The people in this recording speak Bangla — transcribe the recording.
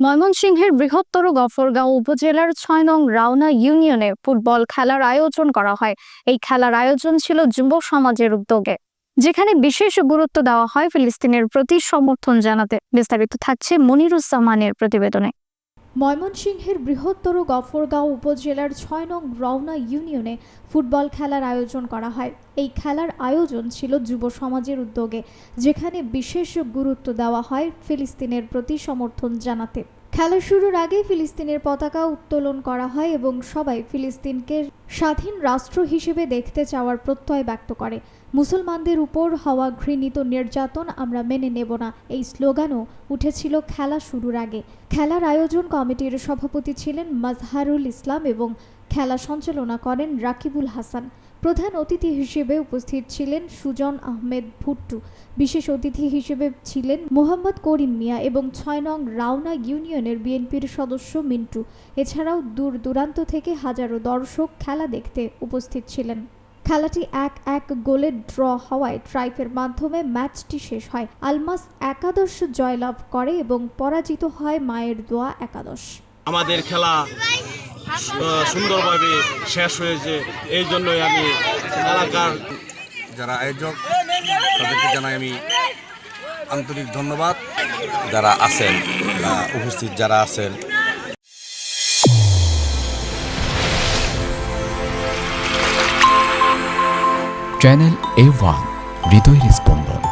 ময়মনসিংহের বৃহত্তর গফরগাঁও উপজেলার ৬ নং রাউনা ইউনিয়নে ফুটবল খেলার আয়োজন করা হয়। এই খেলার আয়োজন ছিল যুব সমাজের উদ্যোগে, যেখানে বিশেষ গুরুত্ব দেওয়া হয় ফিলিস্তিনের প্রতি সমর্থন জানাতে। বিস্তারিত থাকছে মনিরুজ্জামানের প্রতিবেদনে। ময়মনসিংহের বৃহত্তর গফরগাঁও উপজেলার ৬ নং রাউনা ইউনিয়নে ফুটবল খেলার আয়োজন করা হয়। এই খেলার আয়োজন ছিল যুব সমাজের উদ্যোগে, যেখানে বিশেষ গুরুত্ব দেওয়া হয় ফিলিস্তিনের প্রতি সমর্থন জানাতে। খেলা শুরুর আগে ফিলিস্তিনের পতাকা উত্তোলন করা হয় এবং সবাই ফিলিস্তিনকে স্বাধীন রাষ্ট্র হিসেবে দেখতে চাওয়ার প্রত্যয় ব্যক্ত করে। মুসলমানদের উপর হওয়া ঘৃণিত নির্যাতন আমরা মেনে নেব না, এই স্লোগানও উঠেছিল খেলা শুরুর আগে। খেলার আয়োজন কমিটির সভাপতি ছিলেন মাজহারুল ইসলাম এবং খেলা সঞ্চালনা করেন রাকিবুল হাসান। প্রধান অতিথি হিসেবে উপস্থিত ছিলেন সুজন আহমেদ ভুট্টু। বিশেষ অতিথি হিসেবে ছিলেন মোহাম্মদ করিম মিয়া এবং ৬ নং রাউনা ইউনিয়নের বিএনপির সদস্য মিন্টু। এছাড়াও দূর দূরান্ত থেকে হাজারো দর্শক খেলা দেখতে উপস্থিত ছিলেন। খেলাটি ১-১ গোলে ড্র হওয়ায় ট্রাইফের মাধ্যমে ম্যাচটি শেষ হয়। আলমাস একাদশ জয়লাভ করে এবং পরাজিত হয় মায়ের দোয়া একাদশ। আমাদের খেলা সুন্দরভাবে শেষ হয়েছে, এই জন্যই আমি এলাকার যারা আয়োজক তাদেরকে জানাই আমি আন্তরিক ধন্যবাদ। যারা আছেন উপস্থিত যারা আছেন, চ্যানেল A1 হৃদয়ের স্পন্দন।